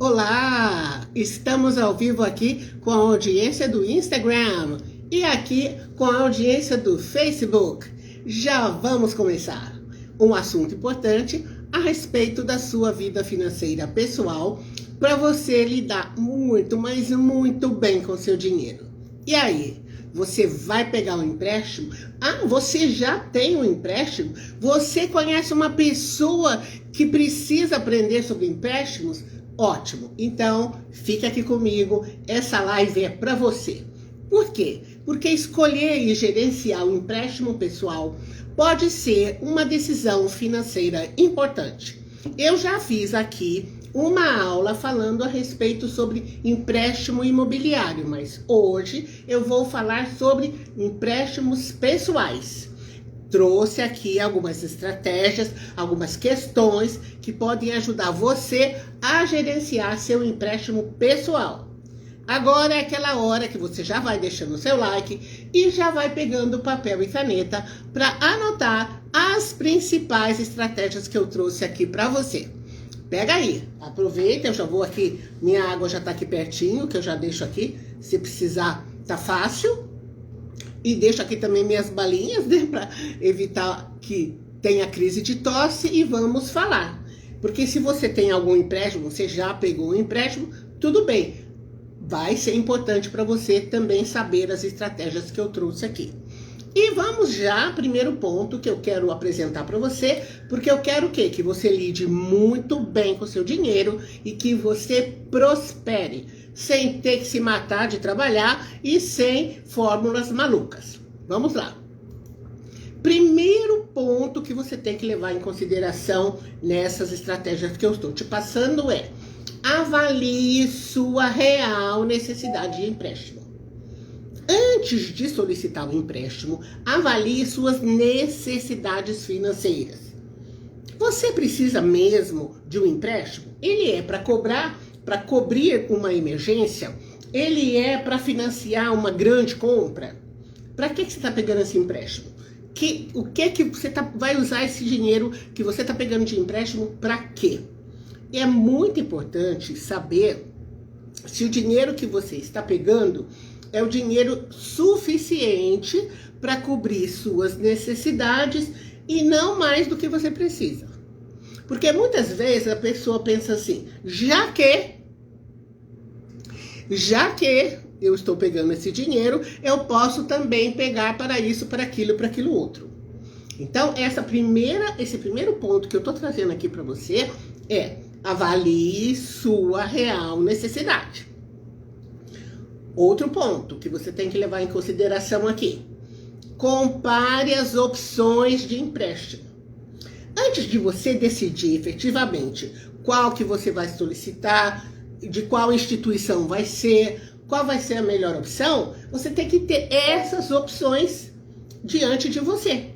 Olá! Estamos ao vivo aqui com a audiência do Instagram e aqui com a audiência do Facebook. Já vamos começar. Um assunto importante a respeito da sua vida financeira pessoal para você lidar muito, mas muito bem com seu dinheiro. E aí? Você vai pegar um empréstimo? Ah, você já tem um empréstimo? Você conhece uma pessoa que precisa aprender sobre empréstimos? Ótimo! Então, fica aqui comigo. Essa live é para você. Por quê? Porque escolher e gerenciar o empréstimo pessoal pode ser uma decisão financeira importante. Eu já fiz aqui uma aula falando a respeito sobre empréstimo imobiliário, mas hoje eu vou falar sobre empréstimos pessoais. Trouxe aqui algumas estratégias, algumas questões que podem ajudar você a gerenciar seu empréstimo pessoal. Agora é aquela hora que você já vai deixando o seu like e já vai pegando papel e caneta para anotar as principais estratégias que eu trouxe aqui para você. Pega aí, aproveita, eu já vou aqui, minha água já está aqui pertinho, que eu já deixo aqui, se precisar tá fácil. E deixo aqui também minhas balinhas, né, para evitar que tenha crise de tosse e vamos falar. Porque se você tem algum empréstimo, você já pegou um empréstimo, tudo bem. Vai ser importante para você também saber as estratégias que eu trouxe aqui. E vamos já, primeiro ponto que eu quero apresentar para você, porque eu quero o quê? Que você lide muito bem com o seu dinheiro e que você prospere, sem ter que se matar de trabalhar e sem fórmulas malucas. Vamos lá. Primeiro ponto que você tem que levar em consideração nessas estratégias que eu estou te passando é: avalie sua real necessidade de empréstimo. Antes de solicitar o empréstimo, avalie suas necessidades financeiras. Você precisa mesmo de um empréstimo? Ele é para cobrir uma emergência? Ele é para financiar uma grande compra? Para que você está pegando esse empréstimo? O que você vai usar esse dinheiro que você está pegando de empréstimo para quê? É muito importante saber se o dinheiro que você está pegando é o dinheiro suficiente para cobrir suas necessidades e não mais do que você precisa. Porque muitas vezes a pessoa pensa assim: já que eu estou pegando esse dinheiro, eu posso também pegar para isso, para aquilo outro. Então, esse primeiro ponto que eu estou trazendo aqui para você é: avalie sua real necessidade. Outro ponto que você tem que levar em consideração aqui: compare as opções de empréstimo. Antes de você decidir efetivamente qual que você vai solicitar, de qual instituição vai ser, qual vai ser a melhor opção, você tem que ter essas opções diante de você.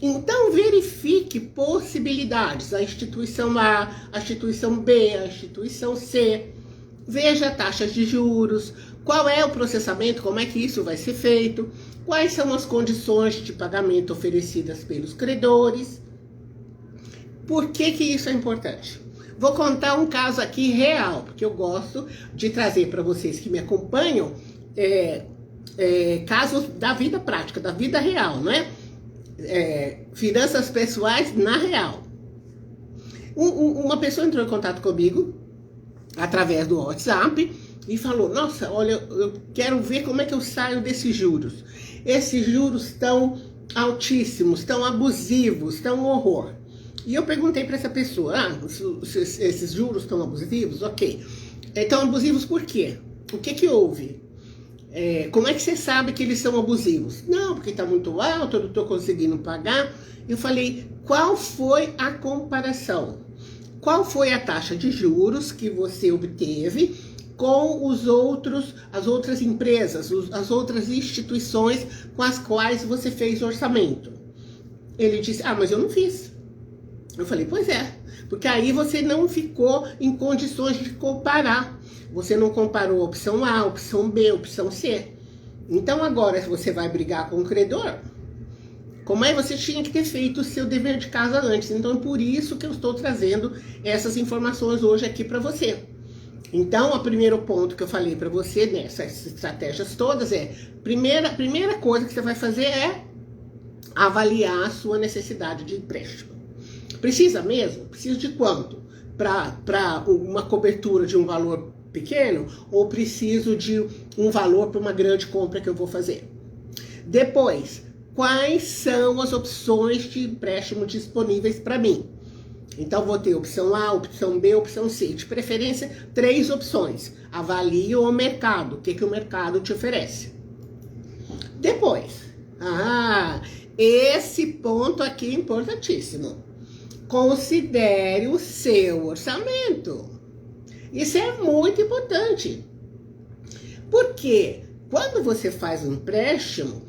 Então, verifique possibilidades, a instituição A, a instituição B, a instituição C. Veja taxas de juros, qual é o processamento, como é que isso vai ser feito, quais são as condições de pagamento oferecidas pelos credores. Por que isso é importante? Vou contar um caso aqui real, porque eu gosto de trazer para vocês que me acompanham casos da vida prática, da vida real, não é? Finanças pessoais na real. Uma pessoa entrou em contato comigo através do WhatsApp e falou: nossa, olha, eu quero ver como é que eu saio desses juros. Esses juros estão altíssimos, estão abusivos, estão um horror. E eu perguntei para essa pessoa: esses juros estão abusivos? Ok. Estão abusivos por quê? O que houve? Como é que você sabe que eles são abusivos? Não, porque está muito alto, eu não estou conseguindo pagar. Eu falei: qual foi a comparação? Qual foi a taxa de juros que você obteve com as outras empresas, as outras instituições com as quais você fez orçamento? Ele disse: mas eu não fiz. Eu falei: pois é, porque aí você não ficou em condições de comparar. Você não comparou a opção A, a opção B, a opção C. Então agora, se você vai brigar com o credor, como é que você tinha que ter feito o seu dever de casa antes? Então é por isso que eu estou trazendo essas informações hoje aqui para você. Então, o primeiro ponto que eu falei para você nessas estratégias todas é, primeira coisa que você vai fazer é avaliar a sua necessidade de empréstimo. Precisa mesmo? Precisa de quanto? Para uma cobertura de um valor pequeno ou preciso de um valor para uma grande compra que eu vou fazer? Depois, quais são as opções de empréstimo disponíveis para mim? Então, vou ter opção A, opção B, opção C. De preferência, 3 opções. Avalie o mercado. O que o mercado te oferece? Depois, esse ponto aqui é importantíssimo. Considere o seu orçamento. Isso é muito importante. Porque quando você faz um empréstimo,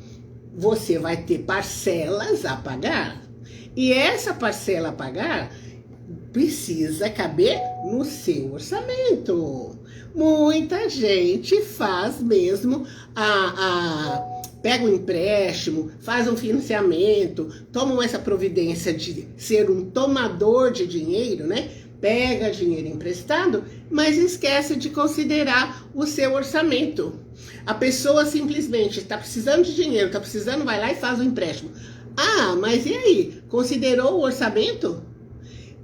você vai ter parcelas a pagar. E essa parcela a pagar precisa caber no seu orçamento. Muita gente faz mesmo pega um empréstimo, faz um financiamento, tomam essa providência de ser um tomador de dinheiro, né? Pega dinheiro emprestado, mas esquece de considerar o seu orçamento. A pessoa simplesmente está precisando de dinheiro, está precisando, vai lá e faz o empréstimo. Mas e aí? Considerou o orçamento?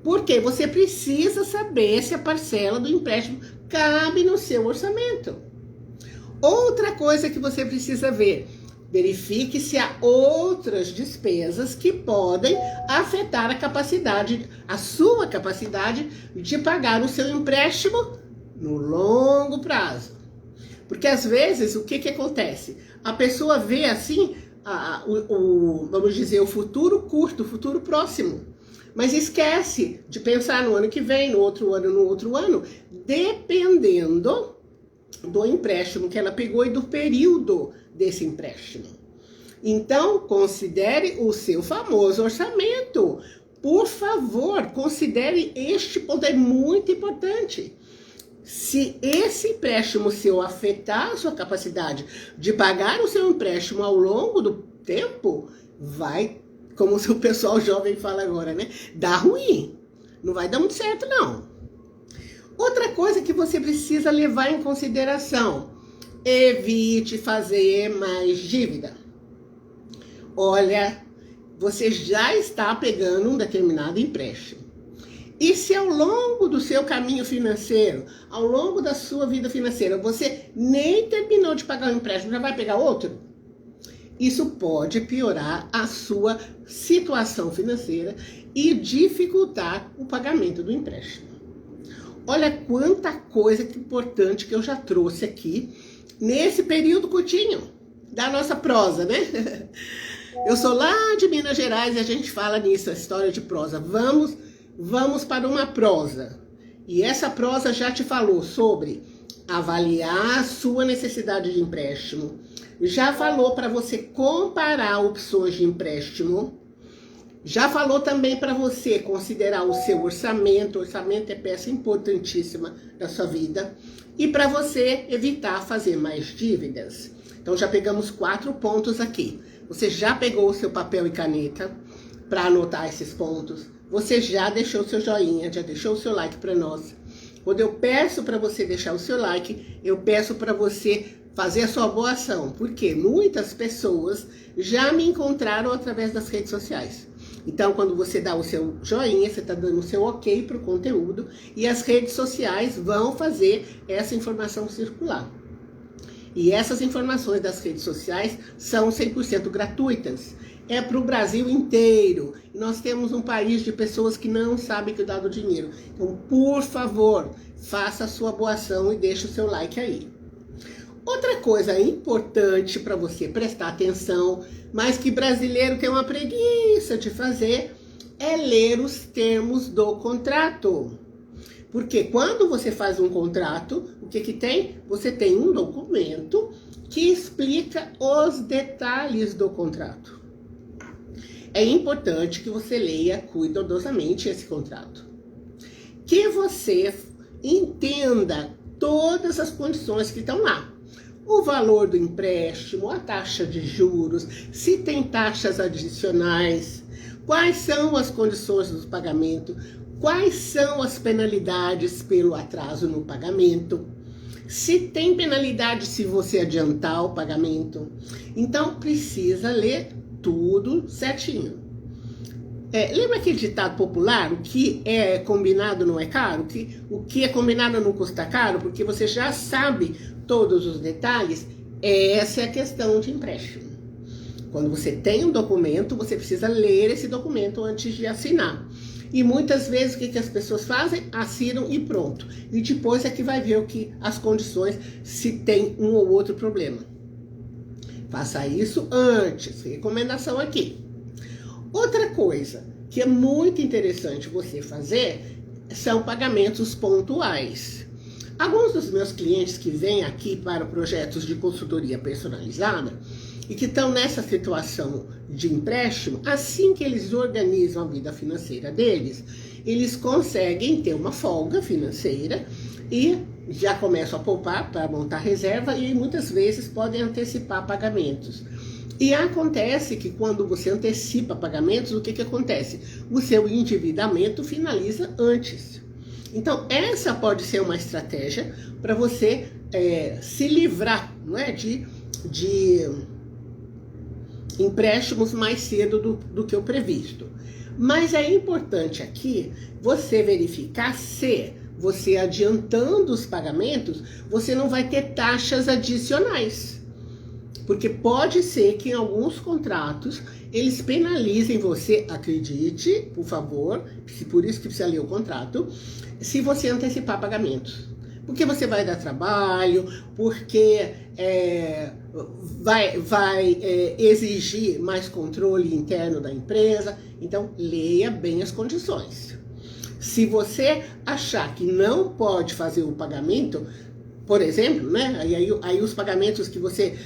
Porque você precisa saber se a parcela do empréstimo cabe no seu orçamento. Outra coisa que você precisa ver, verifique se há outras despesas que podem afetar a sua capacidade de pagar o seu empréstimo no longo prazo. Porque às vezes, o que acontece? A pessoa vê assim, vamos dizer, o futuro curto, o futuro próximo. Mas esquece de pensar no ano que vem, no outro ano, dependendo do empréstimo que ela pegou e do período desse empréstimo. Então, considere o seu famoso orçamento. Por favor, considere este ponto, é muito importante. Se esse empréstimo seu afetar a sua capacidade de pagar o seu empréstimo ao longo do tempo, vai, como o pessoal jovem fala agora, né? Dá ruim. Não vai dar muito certo, não. Outra coisa que você precisa levar em consideração: evite fazer mais dívida. Olha, você já está pegando um determinado empréstimo. E se ao longo do seu caminho financeiro, ao longo da sua vida financeira, você nem terminou de pagar o empréstimo, já vai pegar outro? Isso pode piorar a sua situação financeira e dificultar o pagamento do empréstimo. Olha quanta coisa importante que eu já trouxe aqui nesse período curtinho da nossa prosa, né? Eu sou lá de Minas Gerais e a gente fala nisso, a história de prosa. Vamos para uma prosa. E essa prosa já te falou sobre avaliar a sua necessidade de empréstimo. Já falou para você comparar opções de empréstimo. Já falou também para você considerar o seu orçamento. O orçamento é peça importantíssima da sua vida. E para você evitar fazer mais dívidas. Então já pegamos 4 pontos aqui. Você já pegou o seu papel e caneta para anotar esses pontos. Você já deixou o seu joinha, já deixou o seu like para nós. Quando eu peço para você deixar o seu like, eu peço para você fazer a sua boa ação. Porque muitas pessoas já me encontraram através das redes sociais. Então, quando você dá o seu joinha, você está dando o seu ok para o conteúdo. E as redes sociais vão fazer essa informação circular. E essas informações das redes sociais são 100% gratuitas. É para o Brasil inteiro. E nós temos um país de pessoas que não sabem cuidar do dinheiro. Então, por favor, faça a sua boa ação e deixe o seu like aí. Outra coisa importante para você prestar atenção, mas que brasileiro tem uma preguiça de fazer, é ler os termos do contrato. Porque quando você faz um contrato, o que tem? Você tem um documento que explica os detalhes do contrato. É importante que você leia cuidadosamente esse contrato. Que você entenda todas as condições que estão lá. O valor do empréstimo, a taxa de juros, se tem taxas adicionais, quais são as condições do pagamento, quais são as penalidades pelo atraso no pagamento, se tem penalidade se você adiantar o pagamento. Então, precisa ler tudo certinho. Lembra aquele ditado popular, o que é combinado não é caro? O que é combinado não custa caro? Porque você já sabe todos os detalhes. Essa é a questão de empréstimo. Quando você tem um documento, você precisa ler esse documento antes de assinar. E muitas vezes o que as pessoas fazem? Assinam e pronto. E depois é que vai ver as condições, se tem um ou outro problema. Faça isso antes. Recomendação aqui. Outra coisa que é muito interessante você fazer são pagamentos pontuais. Alguns dos meus clientes que vêm aqui para projetos de consultoria personalizada e que estão nessa situação de empréstimo, assim que eles organizam a vida financeira deles, eles conseguem ter uma folga financeira e já começam a poupar para montar reserva e muitas vezes podem antecipar pagamentos. E acontece que quando você antecipa pagamentos, o que acontece? O seu endividamento finaliza antes. Então, essa pode ser uma estratégia para você se livrar, não é, de empréstimos mais cedo do que o previsto. Mas é importante aqui você verificar se você adiantando os pagamentos, você não vai ter taxas adicionais. Porque pode ser que em alguns contratos eles penalizem você, acredite, por favor, por isso que precisa ler o contrato, se você antecipar pagamentos. Porque você vai dar trabalho, porque vai exigir mais controle interno da empresa. Então, leia bem as condições. Se você achar que não pode fazer o pagamento, por exemplo, né? Aí os pagamentos que você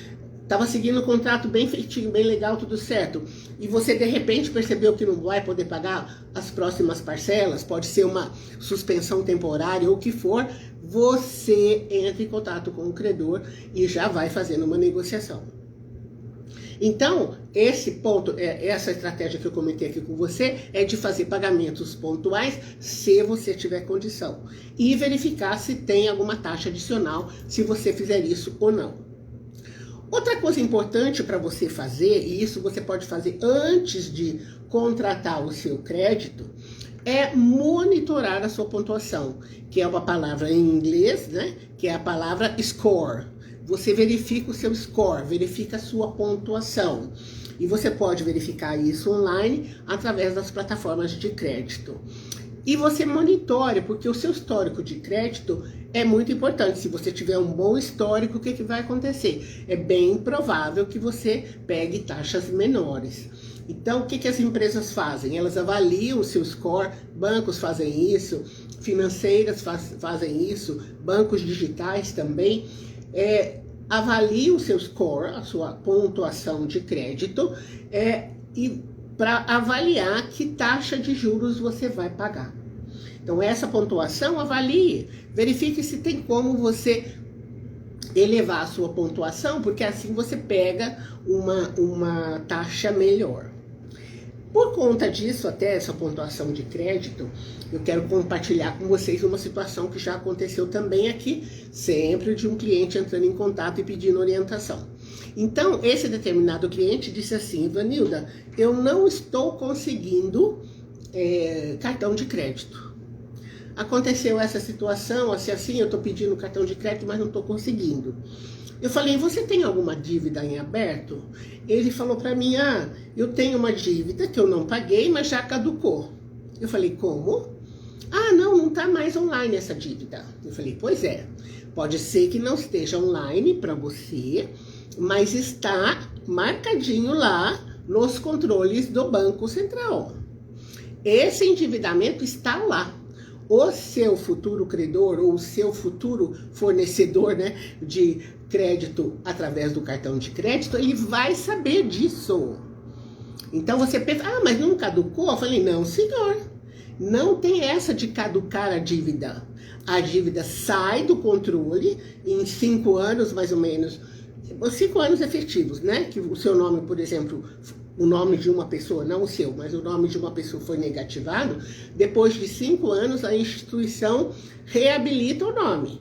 estava seguindo o contrato bem feitinho, bem legal, tudo certo, e você de repente percebeu que não vai poder pagar as próximas parcelas, pode ser uma suspensão temporária ou o que for, você entra em contato com o credor e já vai fazendo uma negociação. Então, esse ponto, essa estratégia que eu comentei aqui com você, é de fazer pagamentos pontuais se você tiver condição. E verificar se tem alguma taxa adicional, se você fizer isso ou não. Outra coisa importante para você fazer, e isso você pode fazer antes de contratar o seu crédito, é monitorar a sua pontuação, que é uma palavra em inglês, né? Que é a palavra score. Você verifica o seu score, verifica a sua pontuação. E você pode verificar isso online através das plataformas de crédito. E você monitore, porque o seu histórico de crédito é muito importante. Se você tiver um bom histórico, o que vai acontecer? É bem provável que você pegue taxas menores. Então, o que as empresas fazem? Elas avaliam o seu score, bancos fazem isso, financeiras fazem isso, bancos digitais também. Avaliam o seu score, a sua pontuação de crédito, e para avaliar que taxa de juros você vai pagar. Então, essa pontuação, avalie, verifique se tem como você elevar a sua pontuação, porque assim você pega uma taxa melhor. Por conta disso, até essa pontuação de crédito, eu quero compartilhar com vocês uma situação que já aconteceu também aqui, sempre de um cliente entrando em contato e pedindo orientação. Então, esse determinado cliente disse assim: Ivanilda, eu não estou conseguindo cartão de crédito. Aconteceu essa situação, assim, eu estou pedindo cartão de crédito, mas não estou conseguindo. Eu falei: você tem alguma dívida em aberto? Ele falou para mim: eu tenho uma dívida que eu não paguei, mas já caducou. Eu falei: como? Não está mais online essa dívida. Eu falei: pois é, pode ser que não esteja online para você, mas está marcadinho lá nos controles do Banco Central. Esse endividamento está lá. O seu futuro credor ou o seu futuro fornecedor, né, de crédito através do cartão de crédito, ele vai saber disso. Então você pensa: mas não caducou? Eu falei: não, senhor. Não tem essa de caducar a dívida. A dívida sai do controle em 5 anos, mais ou menos, 5 anos efetivos, né? Que o seu nome, por exemplo, o nome de uma pessoa, não o seu, mas o nome de uma pessoa foi negativado, depois de 5 anos a instituição reabilita o nome.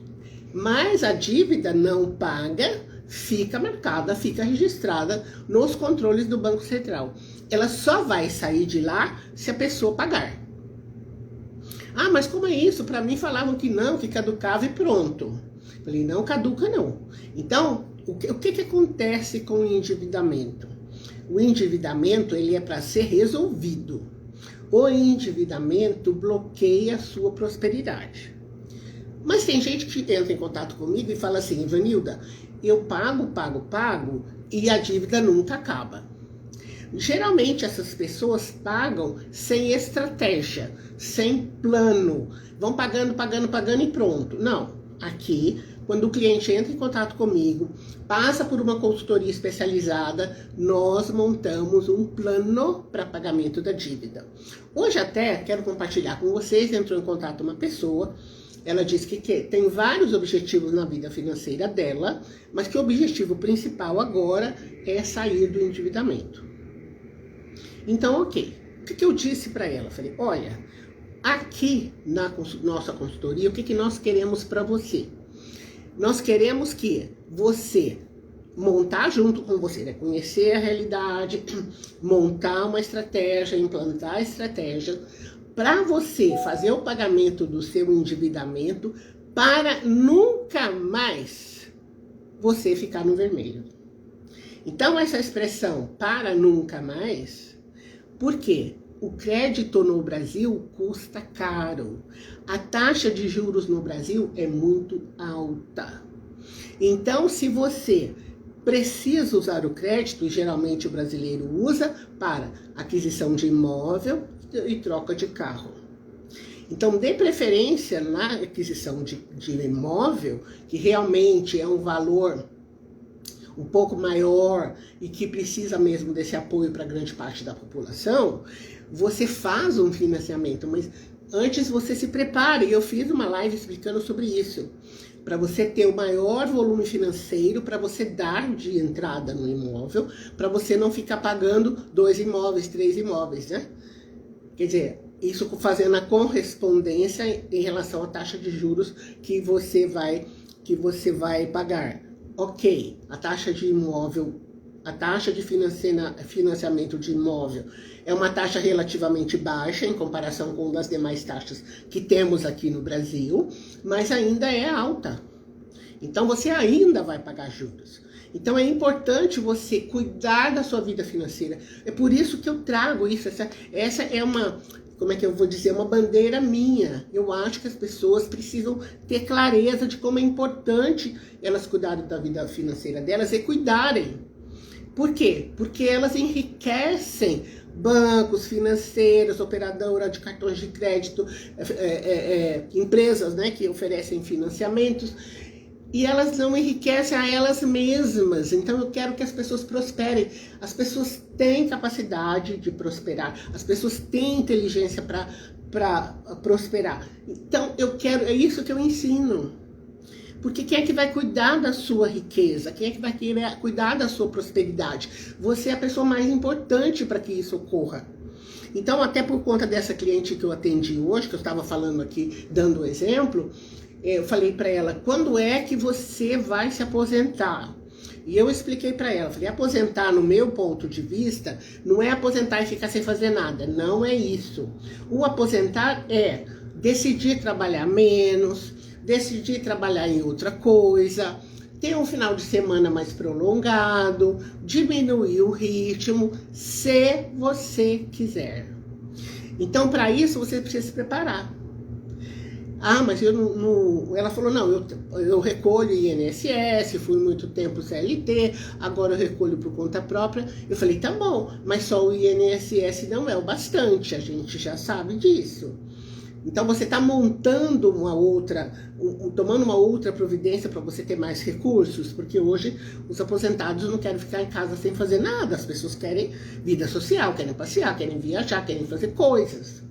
Mas a dívida não paga, fica marcada, fica registrada nos controles do Banco Central. Ela só vai sair de lá se a pessoa pagar. Ah, mas como é isso? Para mim falavam que não, que caducava e pronto. Falei, não caduca não. Então, o que acontece com o endividamento? O endividamento, ele é para ser resolvido. O endividamento bloqueia a sua prosperidade. Mas tem gente que entra em contato comigo e fala assim, Ivanilda, eu pago e a dívida nunca acaba. Geralmente essas pessoas pagam sem estratégia, sem plano. Vão pagando e pronto. Não, aqui, quando o cliente entra em contato comigo, passa por uma consultoria especializada, nós montamos um plano para pagamento da dívida. Hoje até quero compartilhar com vocês, entrou em contato uma pessoa, ela disse que tem vários objetivos na vida financeira dela, mas que o objetivo principal agora é sair do endividamento. Então, ok. O que eu disse para ela? Falei, olha, aqui na nossa consultoria, o que nós queremos para você? Nós queremos que você montar junto com você, né? Conhecer a realidade, montar uma estratégia, implantar a estratégia, para você fazer o pagamento do seu endividamento para nunca mais você ficar no vermelho. Então, essa expressão, para nunca mais, por quê? O crédito no Brasil custa caro. A taxa de juros no Brasil é muito alta. Então, se você precisa usar o crédito, e geralmente o brasileiro usa para aquisição de imóvel e troca de carro. Então, dê preferência na aquisição de imóvel, que realmente é um valor um pouco maior e que precisa mesmo desse apoio para grande parte da população, você faz um financiamento, mas antes você se prepare. Eu fiz uma live explicando sobre isso, para você ter o maior volume financeiro, para você dar de entrada no imóvel, para você não ficar pagando 2 imóveis, 3 imóveis, né? Quer dizer, isso fazendo a correspondência em relação à taxa de juros que você vai pagar. Ok, a taxa de imóvel, a taxa de financiamento de imóvel é uma taxa relativamente baixa em comparação com as demais taxas que temos aqui no Brasil, mas ainda é alta. Então você ainda vai pagar juros. Então é importante você cuidar da sua vida financeira. É por isso que eu trago isso. Essa é uma, como é que eu vou dizer, uma bandeira minha. Eu acho que as pessoas precisam ter clareza de como é importante elas cuidarem da vida financeira delas e cuidarem. Por quê? Porque elas enriquecem bancos, financeiras, operadoras de cartões de crédito, empresas, né, que oferecem financiamentos, e elas não enriquecem a elas mesmas. Então eu quero que as pessoas prosperem. As pessoas têm capacidade de prosperar, as pessoas têm inteligência para prosperar. Então é isso que eu ensino. Porque quem é que vai cuidar da sua riqueza? Quem é que vai querer cuidar da sua prosperidade? Você é a pessoa mais importante para que isso ocorra. Então, até por conta dessa cliente que eu atendi hoje, que eu estava falando aqui, dando o exemplo, eu falei para ela, quando é que você vai se aposentar? E eu expliquei para ela, falei, aposentar no meu ponto de vista, não é aposentar e ficar sem fazer nada, não é isso. O aposentar é decidir trabalhar menos, decidir trabalhar em outra coisa, ter um final de semana mais prolongado, diminuir o ritmo, se você quiser. Então, para isso, você precisa se preparar. Ah, mas eu não... Ela falou, não, eu recolho INSS, fui muito tempo CLT, agora eu recolho por conta própria. Eu falei, tá bom, mas só o INSS não é o bastante, a gente já sabe disso. Então, você está montando tomando uma outra providência para você ter mais recursos, porque hoje os aposentados não querem ficar em casa sem fazer nada, as pessoas querem vida social, querem passear, querem viajar, querem fazer coisas.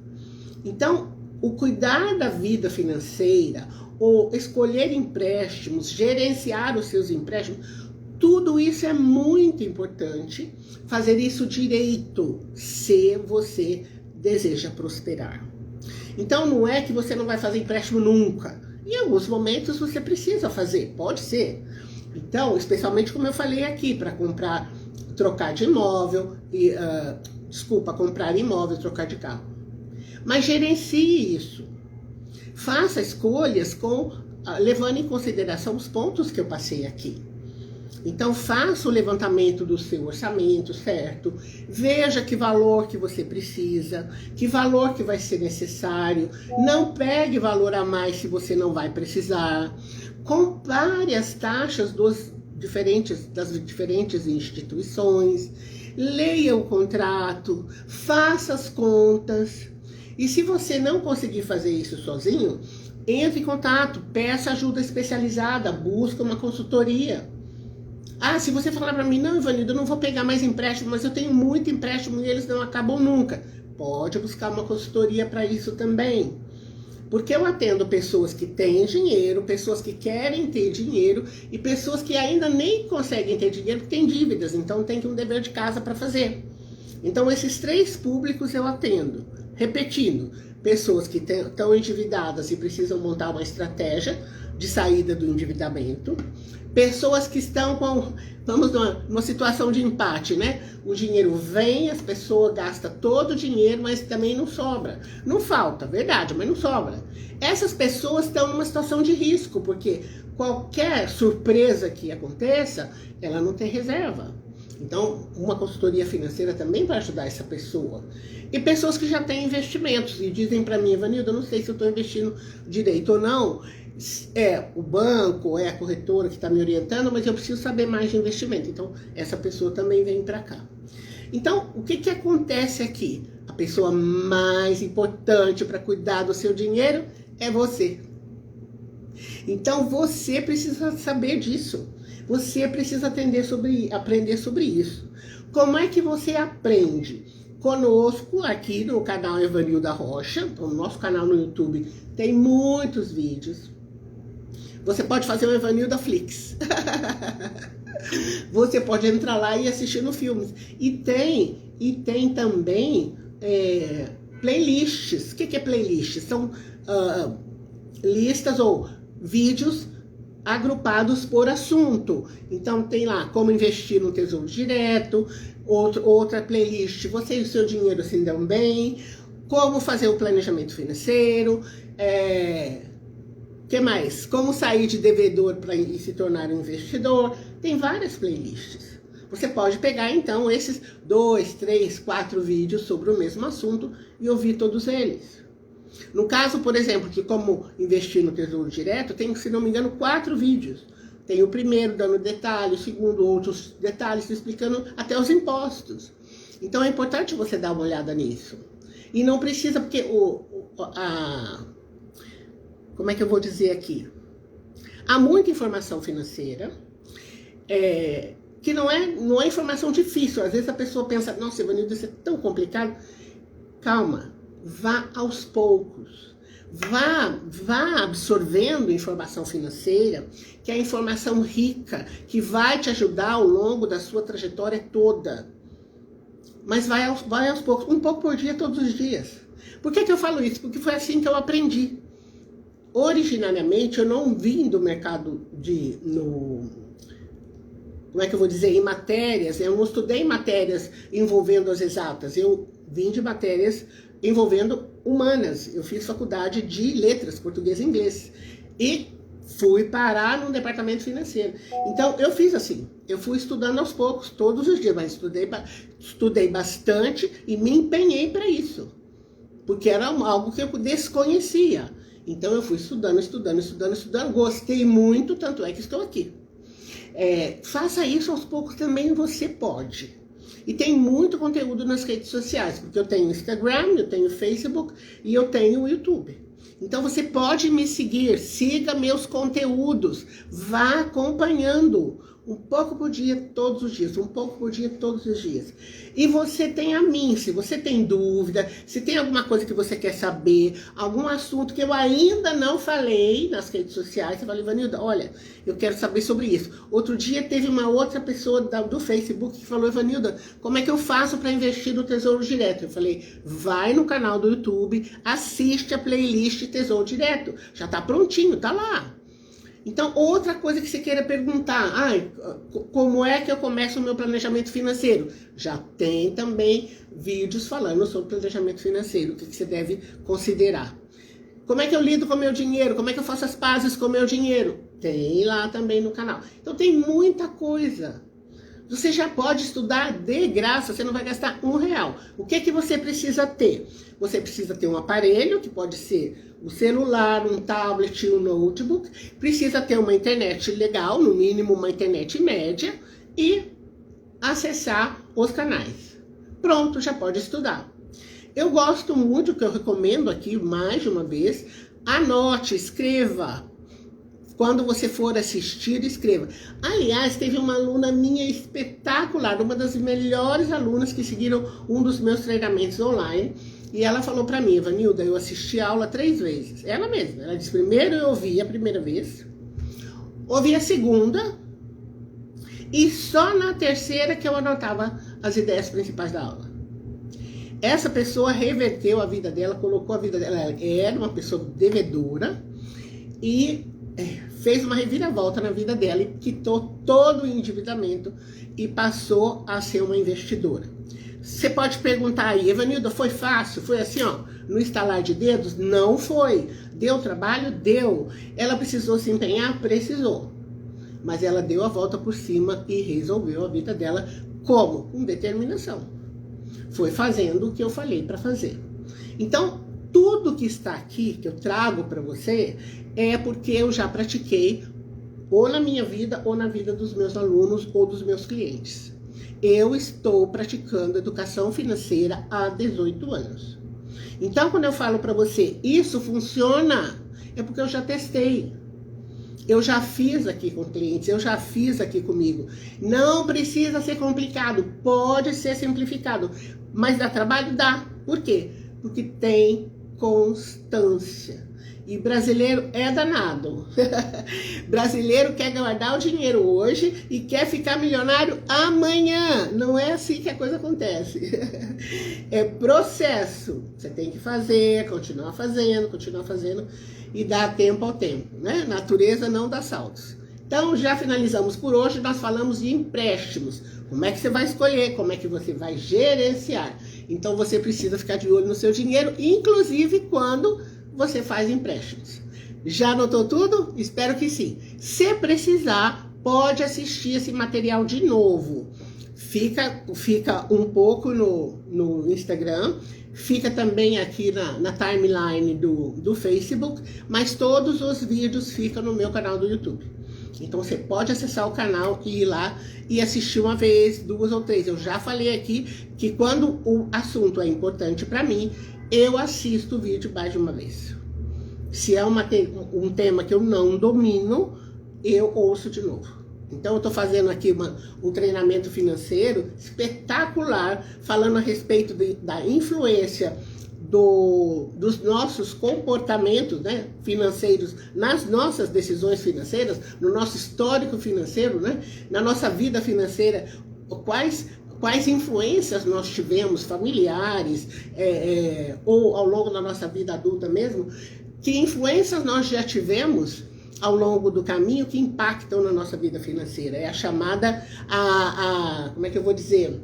Então, o cuidar da vida financeira, ou escolher empréstimos, gerenciar os seus empréstimos, Tudo isso é muito importante, fazer isso direito, se você deseja prosperar. Então não é que você não vai fazer empréstimo nunca. Em alguns momentos você precisa fazer, pode ser. Então, especialmente como eu falei aqui, para comprar, trocar de imóvel, comprar imóvel, trocar de carro. Mas gerencie isso. Faça escolhas levando em consideração os pontos que eu passei aqui. Então, faça o levantamento do seu orçamento, certo? Veja que valor que você precisa, que valor que vai ser necessário. Não pegue valor a mais se você não vai precisar. Compare as taxas das diferentes instituições. Leia o contrato, faça as contas. E se você não conseguir fazer isso sozinho, entre em contato, peça ajuda especializada, busque uma consultoria. Ah, se você falar para mim, não, Ivanildo, eu não vou pegar mais empréstimo, mas eu tenho muito empréstimo e eles não acabam nunca. Pode buscar uma consultoria para isso também. Porque eu atendo pessoas que têm dinheiro, pessoas que querem ter dinheiro e pessoas que ainda nem conseguem ter dinheiro porque têm dívidas, então tem um dever de casa para fazer. Então esses 3 públicos eu atendo. Repetindo, pessoas que estão endividadas e precisam montar uma estratégia de saída do endividamento. Pessoas que estão numa situação de empate, né? O dinheiro vem, as pessoas gastam todo o dinheiro, mas também não sobra. Não falta, verdade, mas não sobra. Essas pessoas estão numa situação de risco, porque qualquer surpresa que aconteça, ela não tem reserva. Então, uma consultoria financeira também vai ajudar essa pessoa. E pessoas que já têm investimentos e dizem para mim, Ivanildo, eu não sei se eu estou investindo direito ou não. É o banco, é a corretora que está me orientando, mas eu preciso saber mais de investimento. Então, essa pessoa também vem para cá. Então, o que acontece aqui? A pessoa mais importante para cuidar do seu dinheiro é você. Então, você precisa saber disso. Você precisa aprender sobre isso. Como é que você aprende? Conosco aqui no canal Evanilda Rocha, então, no nosso canal no YouTube tem muitos vídeos. Você pode fazer o Evanilda Flix. Você pode entrar lá e assistir no filmes. E tem também playlists. O que é playlists? São listas ou vídeos agrupados por assunto. Então tem lá como investir no Tesouro Direto, outra playlist, você e o seu dinheiro se dão bem, como fazer o planejamento financeiro, que mais? Como sair de devedor para se tornar um investidor. Tem várias playlists. Você pode pegar então esses 2, 3, 4 vídeos sobre o mesmo assunto e ouvir todos eles. No caso, por exemplo, que como investir no Tesouro Direto, tem, se não me engano, 4 vídeos. Tem o primeiro dando detalhes, o segundo outros detalhes, explicando até os impostos. Então é importante você dar uma olhada nisso. E não precisa, porque como é que eu vou dizer aqui? Há muita informação financeira, que não é informação difícil. Às vezes a pessoa pensa, nossa, Ivanildo, isso é tão complicado. Calma. Vá aos poucos, vá absorvendo informação financeira, que é informação rica, que vai te ajudar ao longo da sua trajetória toda. Mas vai aos poucos, um pouco por dia, todos os dias. Por que eu falo isso? Porque foi assim que eu aprendi. Originariamente, eu não vim do mercado como é que eu vou dizer, em matérias, eu não estudei matérias envolvendo as exatas, eu vim de matérias envolvendo humanas. Eu fiz faculdade de letras, português e inglês. E fui parar no departamento financeiro. Então, eu fiz assim. Eu fui estudando aos poucos, todos os dias. Mas estudei bastante e me empenhei para isso. Porque era algo que eu desconhecia. Então, eu fui estudando. Gostei muito, tanto é que estou aqui. Faça isso aos poucos também, você pode. E tem muito conteúdo nas redes sociais, porque eu tenho Instagram, eu tenho Facebook e eu tenho o YouTube. Então você pode me seguir, siga meus conteúdos, vá acompanhando Um pouco por dia, todos os dias. Um pouco por dia, todos os dias. E você tem a mim, se você tem dúvida, se tem alguma coisa que você quer saber, algum assunto que eu ainda não falei nas redes sociais, você fala, Ivanilda, olha, eu quero saber sobre isso. Outro dia teve uma outra pessoa do Facebook que falou, Ivanilda, como é que eu faço para investir no Tesouro Direto? Eu falei, vai no canal do YouTube, assiste a playlist Tesouro Direto. Já tá prontinho, tá lá. Então, outra coisa que você queira perguntar, como é que eu começo o meu planejamento financeiro? Já tem também vídeos falando sobre planejamento financeiro, o que você deve considerar. Como é que eu lido com o meu dinheiro? Como é que eu faço as pazes com o meu dinheiro? Tem lá também no canal. Então, tem muita coisa. Você já pode estudar de graça, você não vai gastar R$1. O que você precisa ter? Você precisa ter um aparelho, que pode ser um celular, um tablet, um notebook. Precisa ter uma internet legal, no mínimo uma internet média, e acessar os canais. Pronto, já pode estudar. Eu gosto muito, que eu recomendo aqui mais de uma vez, anote, escreva. Quando você for assistir, escreva. Aliás, teve uma aluna minha espetacular, uma das melhores alunas que seguiram um dos meus treinamentos online. E ela falou pra mim, Ivanilda, eu assisti a aula 3 vezes. Ela mesma. Ela disse, primeiro eu ouvi a primeira vez, ouvi a segunda, e só na terceira que eu anotava as ideias principais da aula. Essa pessoa reverteu a vida dela, colocou a vida dela, ela era uma pessoa devedora, e fez uma reviravolta na vida dela e quitou todo o endividamento e passou a ser uma investidora. Você pode perguntar aí, Evanilda, foi fácil? Foi assim, ó, no estalar de dedos? Não foi. Deu trabalho? Deu. Ela precisou se empenhar? Precisou. Mas ela deu a volta por cima e resolveu a vida dela como? Com determinação. Foi fazendo o que eu falei para fazer. Então, tudo que está aqui, que eu trago para você, é porque eu já pratiquei ou na minha vida ou na vida dos meus alunos ou dos meus clientes. Eu estou praticando educação financeira há 18 anos. Então, quando eu falo para você, isso funciona, é porque eu já testei. Eu já fiz aqui com clientes, eu já fiz aqui comigo. Não precisa ser complicado, pode ser simplificado. Mas dá trabalho? Dá. Por quê? Porque tem constância. E brasileiro é danado. Brasileiro quer guardar o dinheiro hoje e quer ficar milionário amanhã. Não é assim que a coisa acontece. É processo. Você tem que fazer, continuar fazendo e dar tempo ao tempo, né? Natureza não dá saltos. Então, já finalizamos por hoje. Nós falamos de empréstimos. Como é que você vai escolher? Como é que você vai gerenciar? Então, você precisa ficar de olho no seu dinheiro, inclusive quando você faz empréstimos. Já anotou tudo? Espero que sim. Se precisar, pode assistir esse material de novo. Fica um pouco no Instagram, fica também aqui na timeline do Facebook, mas todos os vídeos ficam no meu canal do YouTube. Então você pode acessar o canal e ir lá e assistir uma vez, 2 ou 3. Eu já falei aqui que quando o assunto é importante para mim, eu assisto o vídeo mais de uma vez. Se é um tema que eu não domino, eu ouço de novo. Então eu estou fazendo aqui um treinamento financeiro espetacular, falando a respeito da influência dos nossos comportamentos, né, financeiros, nas nossas decisões financeiras, no nosso histórico financeiro, né, na nossa vida financeira, quais influências nós tivemos, familiares, ou ao longo da nossa vida adulta mesmo, que influências nós já tivemos ao longo do caminho que impactam na nossa vida financeira. É a chamada, como é que eu vou dizer?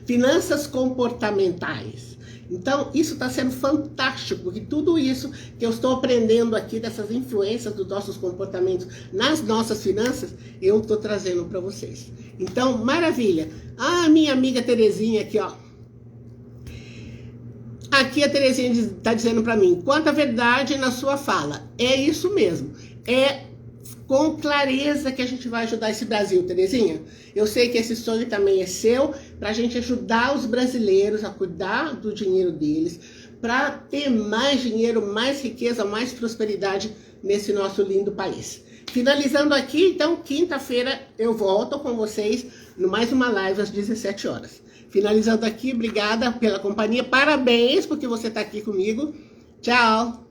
Finanças comportamentais. Então, isso está sendo fantástico, porque tudo isso que eu estou aprendendo aqui, dessas influências dos nossos comportamentos nas nossas finanças, eu estou trazendo para vocês. Então, maravilha. Minha amiga Terezinha aqui, ó. Aqui a Terezinha está dizendo para mim, quanta verdade na sua fala. É isso mesmo. É com clareza que a gente vai ajudar esse Brasil, Terezinha. Eu sei que esse sonho também é seu, para a gente ajudar os brasileiros a cuidar do dinheiro deles, para ter mais dinheiro, mais riqueza, mais prosperidade nesse nosso lindo país. Finalizando aqui, então, quinta-feira eu volto com vocês no mais uma live às 17 horas. Finalizando aqui, obrigada pela companhia, parabéns porque você está aqui comigo. Tchau!